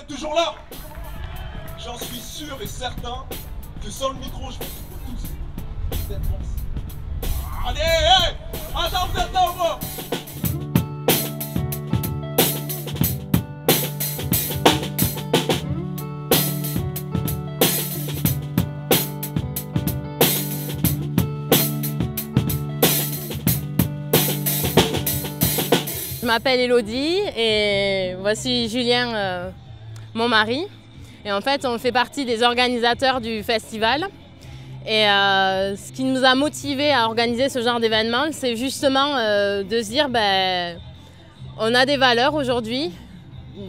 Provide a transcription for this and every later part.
êtes toujours là. J'en suis sûr et certain que sans le micro, je pense que tous vous êtes bons. Allez, hey, attends, vous êtes là ou pas? Je m'appelle Elodie et voici Julien, mon mari. Et en fait, on fait partie des organisateurs du festival. Et ce qui nous a motivés à organiser ce genre d'événement, c'est justement de se dire, on a des valeurs aujourd'hui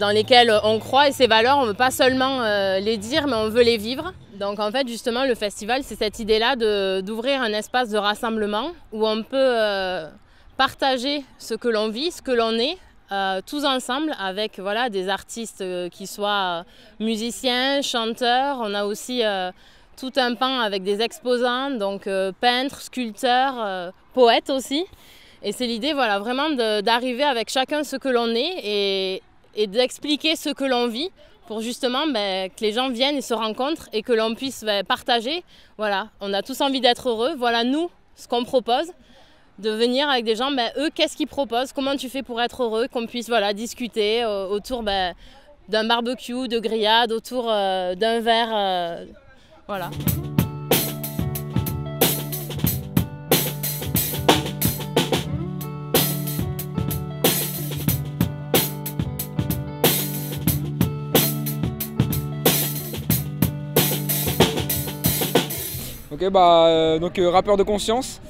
dans lesquelles on croit et ces valeurs, on ne veut pas seulement les dire, mais on veut les vivre. Donc en fait, justement, le festival, c'est cette idée-là d'ouvrir un espace de rassemblement où on peut partager ce que l'on vit, ce que l'on est, tous ensemble avec voilà, des artistes qui soient musiciens, chanteurs. On a aussi tout un pan avec des exposants, donc peintres, sculpteurs, poètes aussi. Et c'est l'idée voilà, vraiment d'arriver avec chacun ce que l'on est et d'expliquer ce que l'on vit pour justement que les gens viennent et se rencontrent et que l'on puisse partager. Voilà, on a tous envie d'être heureux. Voilà nous, ce qu'on propose. De venir avec des gens, eux, qu'est-ce qu'ils proposent, comment tu fais pour être heureux, qu'on puisse voilà, discuter autour d'un barbecue, de grillades, autour d'un verre. Voilà. Ok, donc rappeur de conscience.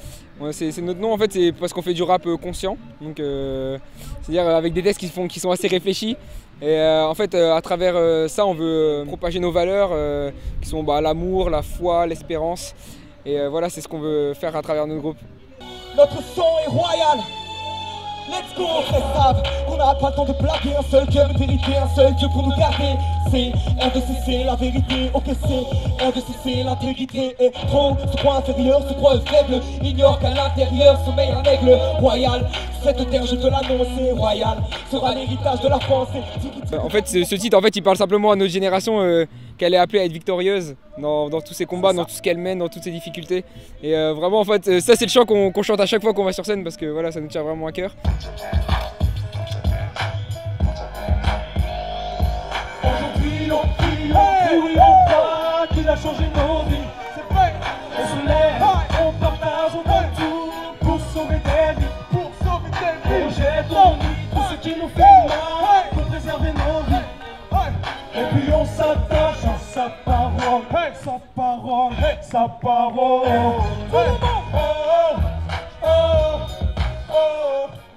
Ouais, c'est notre nom en fait, c'est parce qu'on fait du rap conscient, donc c'est-à-dire avec des textes qui sont assez réfléchis. Et en fait, à travers ça, on veut propager nos valeurs qui sont l'amour, la foi, l'espérance. Et voilà, c'est ce qu'on veut faire à travers notre groupe. Notre son est royal. Let's go, on savent qu'on n'a pas le temps de blaguer. Un seul cœur, une vérité, un seul Dieu pour nous garder. C'est RDCC, la vérité, ok c'est RDCC, l'intégrité est trop. Se croit inférieur, se croit faible, ignore qu'à l'intérieur sommeille un aigle royal. Cette terre, je te l'annonce, royal sera l'héritage de la France. En fait, ce titre, en fait, il parle simplement à notre génération qu'elle est appelée à être victorieuse dans tous ses combats, dans tout ce qu'elle mène, dans toutes ses difficultés. Et vraiment, en fait, ça c'est le chant qu'on chante à chaque fois qu'on va sur scène parce que voilà, ça nous tient vraiment à cœur. Aujourd'hui, on crie, on croit qu'il a changé nos vies. C'est vrai, on se lève, on partage, on donne tout pour sauver des vies, pour sauver des vies. On jette en nous tout ce qui nous fait mal, pour préserver nos vies. Et puis on s'attache à sa parole, sa parole, sa parole.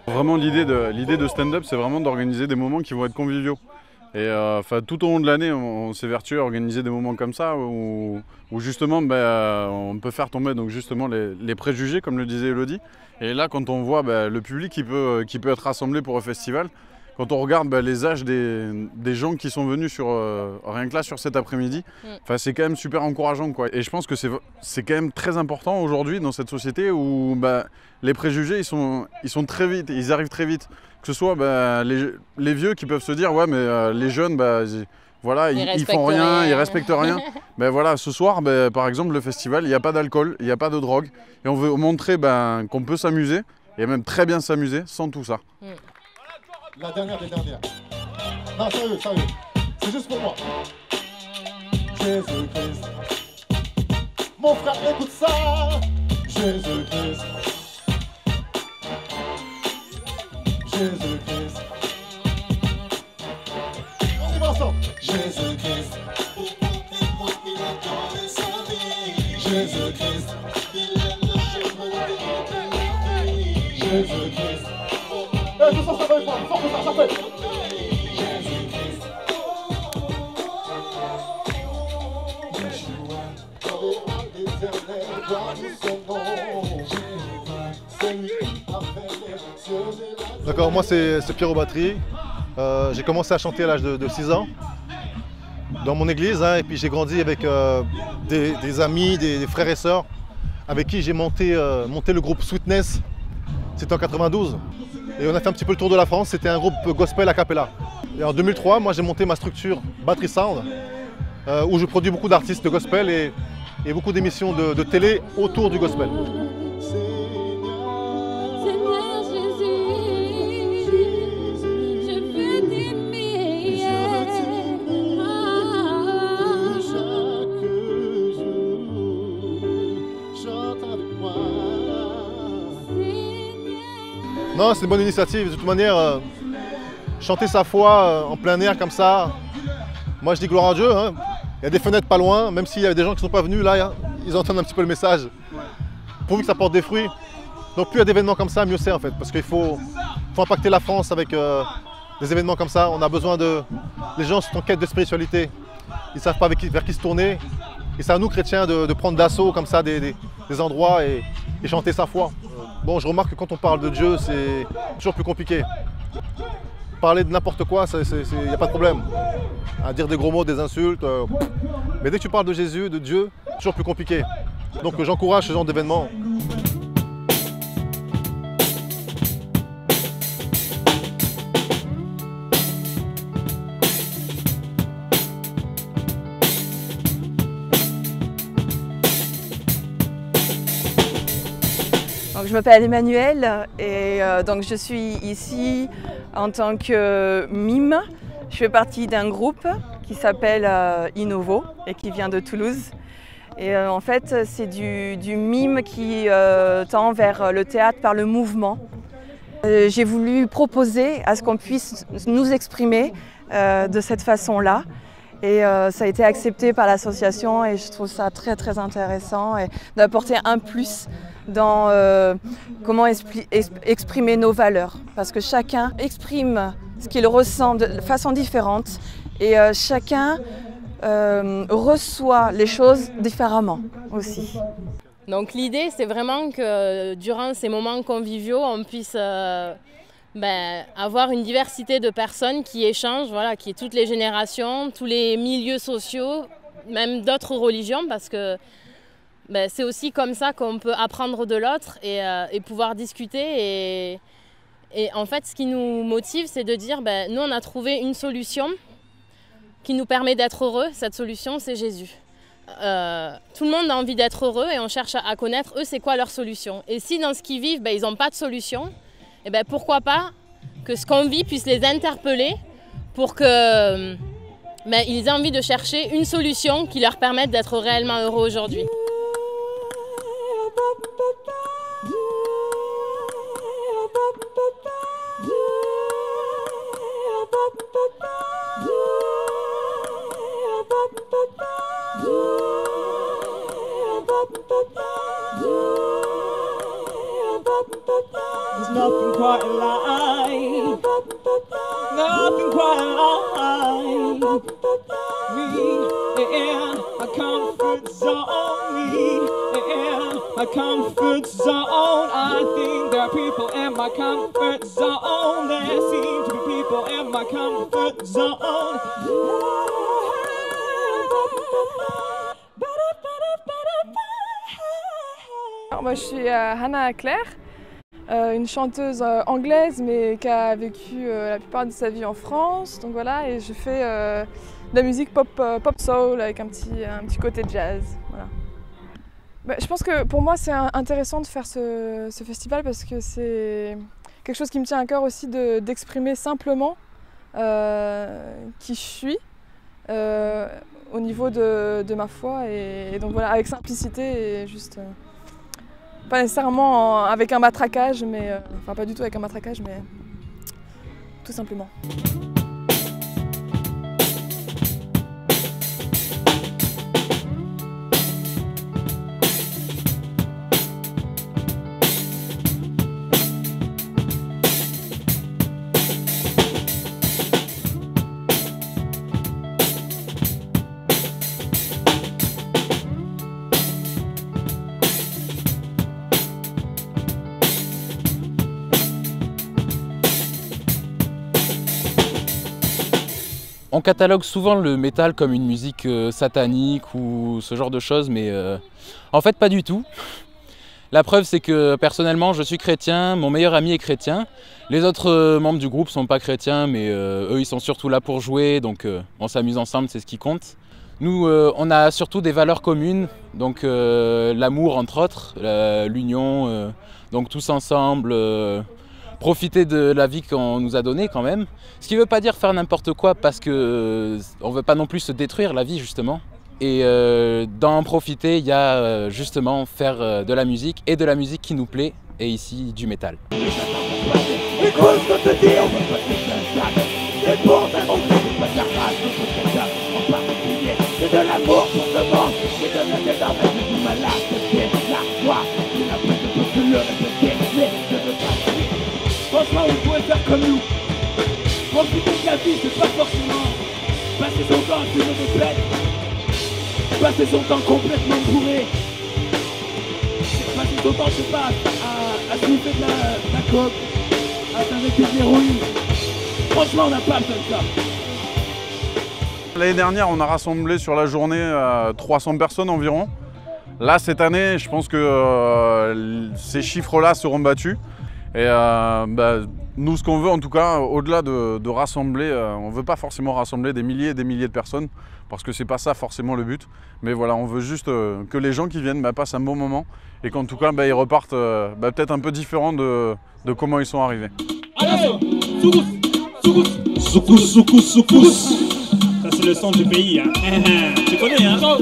Vraiment l'idée de stand-up, c'est vraiment d'organiser des moments qui vont être conviviaux. Et tout au long de l'année, on s'est vertué à organiser des moments comme ça où justement on peut faire tomber donc justement les préjugés, comme le disait Elodie. Et là, quand on voit le public qui peut être rassemblé pour un festival, quand on regarde les âges des gens qui sont venus rien que là sur cet après-midi, c'est quand même super encourageant, quoi. Et je pense que c'est quand même très important aujourd'hui dans cette société où les préjugés ils sont très vite, ils arrivent très vite. Que ce soit les vieux qui peuvent se dire ouais mais les jeunes ils font rien, ils respectent rien. Voilà, ce soir par exemple le festival, il n'y a pas d'alcool, il n'y a pas de drogue et on veut montrer qu'on peut s'amuser et même très bien s'amuser sans tout ça. La dernière des dernières. Non, sérieux, c'est juste pour moi. Jésus-Christ. Mon frère, écoute ça. Jésus-Christ. Jésus-Christ. On y va ensemble. Jésus-Christ. Jésus-Christ. Jésus-Christ. Tout ça, ça va être fort que ça fait. Jésus-Christ. D'accord, moi c'est Pierre aux batteries. J'ai commencé à chanter à l'âge de 6 ans dans mon église et puis j'ai grandi avec des amis, des frères et sœurs avec qui j'ai monté le groupe Sweetness. C'était en 92 et on a fait un petit peu le tour de la France, c'était un groupe gospel a cappella. Et en 2003, moi j'ai monté ma structure Battery Sound, où je produis beaucoup d'artistes de gospel et beaucoup d'émissions de télé autour du gospel. Non, c'est une bonne initiative. De toute manière, chanter sa foi en plein air comme ça, moi je dis gloire à Dieu. Hein. Il y a des fenêtres pas loin, même s'il y a des gens qui ne sont pas venus, là, ils entendent un petit peu le message. Pourvu que ça porte des fruits. Donc plus il y a d'événements comme ça, mieux c'est en fait. Parce qu'il faut impacter la France avec des événements comme ça. On a besoin de... Les gens sont en quête de spiritualité. Ils ne savent pas vers qui se tourner. Et c'est à nous, chrétiens, de prendre d'assaut comme ça des endroits et chanter sa foi. Bon, je remarque que quand on parle de Dieu, c'est toujours plus compliqué. Parler de n'importe quoi, il n'y a pas de problème. À dire des gros mots, des insultes. Mais dès que tu parles de Jésus, de Dieu, c'est toujours plus compliqué. Donc j'encourage ce genre d'événements. Donc, je m'appelle Emmanuelle et donc je suis ici en tant que mime. Je fais partie d'un groupe qui s'appelle Innovo et qui vient de Toulouse. Et en fait, c'est du mime qui tend vers le théâtre par le mouvement. J'ai voulu proposer à ce qu'on puisse nous exprimer de cette façon-là. Et ça a été accepté par l'association et je trouve ça très très intéressant et d'apporter un plus dans comment exprimer nos valeurs. Parce que chacun exprime ce qu'il ressent de façon différente et chacun reçoit les choses différemment aussi. Donc l'idée, c'est vraiment que durant ces moments conviviaux, on puisse avoir une diversité de personnes qui échangent, voilà, qui est toutes les générations, tous les milieux sociaux, même d'autres religions, parce que c'est aussi comme ça qu'on peut apprendre de l'autre et pouvoir discuter. Et en fait, ce qui nous motive, c'est de dire, nous, on a trouvé une solution qui nous permet d'être heureux. Cette solution, c'est Jésus. Tout le monde a envie d'être heureux et on cherche à connaître, eux, c'est quoi leur solution. Et si dans ce qu'ils vivent, ils n'ont pas de solution, et pourquoi pas que ce qu'on vit puisse les interpeller pour qu'ils aient envie de chercher une solution qui leur permette d'être réellement heureux aujourd'hui. There's nothing quite like, nothing quite like me in my comfort zone, me in my comfort zone. I think there are people in my comfort zone. There seem to be people in my comfort zone. Moi, je suis Hannah Claire, une chanteuse anglaise mais qui a vécu la plupart de sa vie en France. Donc voilà, et je fais de la musique pop soul avec un petit côté jazz. Voilà. Je pense que pour moi c'est intéressant de faire ce festival parce que c'est quelque chose qui me tient à cœur aussi d'exprimer simplement qui je suis au niveau de ma foi et donc voilà, avec simplicité et juste... pas nécessairement avec un matraquage, mais enfin pas du tout avec un matraquage, mais tout simplement. On catalogue souvent le métal comme une musique satanique ou ce genre de choses, mais en fait pas du tout. La preuve, c'est que personnellement, je suis chrétien, mon meilleur ami est chrétien. Les autres membres du groupe ne sont pas chrétiens, mais eux, ils sont surtout là pour jouer, donc on s'amuse ensemble, c'est ce qui compte. Nous, on a surtout des valeurs communes, donc l'amour entre autres, l'union, donc tous ensemble, profiter de la vie qu'on nous a donnée quand même. Ce qui ne veut pas dire faire n'importe quoi, parce qu'on ne veut pas non plus se détruire la vie justement. Et d'en profiter, il y a justement faire de la musique et de la musique qui nous plaît, et ici du métal. Franchement, vous pouvez faire comme nous. Profiter de la vie, c'est pas forcément passer son temps à fumer des pètes, passer son temps complètement bourré, passer son temps, je sais pas, à sniffer de la coke, à s'arrêter de l'héroïne. Franchement, on n'a pas besoin de ça. L'année dernière, on a rassemblé sur la journée 300 personnes environ. Là, cette année, je pense que ces chiffres-là seront battus. Et nous, ce qu'on veut en tout cas, au-delà de rassembler, on ne veut pas forcément rassembler des milliers et des milliers de personnes, parce que c'est pas ça forcément le but. Mais voilà, on veut juste que les gens qui viennent passent un bon moment, et qu'en tout cas, ils repartent peut-être un peu différents de comment ils sont arrivés. Allez, soukous. Ça c'est le son du pays, hein. Tu connais, hein. Chaud.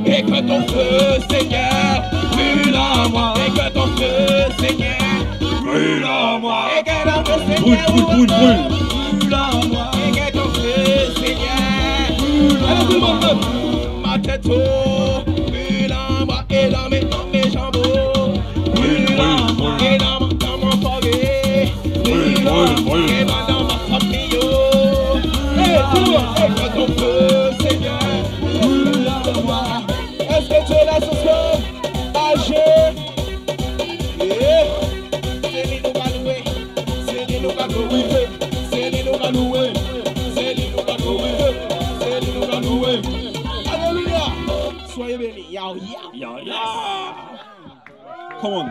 Et que ton feu, Seigneur, brûle en moi. Et que ton feu, Seigneur, brûle en moi. Et que ton feu, Seigneur, brûle en moi. Et que ton feu, Seigneur, brûle en moi. Ma tête, brûle en moi. Et dans mes jambes, brûle en moi. Et dans mon foyer, brûle en moi. Et dans ma famille, et que ton feu, Seigneur, brûle en moi. Est-ce que tu es là ce soir? Agir. C'est les nous galoués. C'est les nous galoués. C'est les nous galoués. C'est les nous galoués. C'est les nous galoués. Alléluia. Soyez bénis. Come on.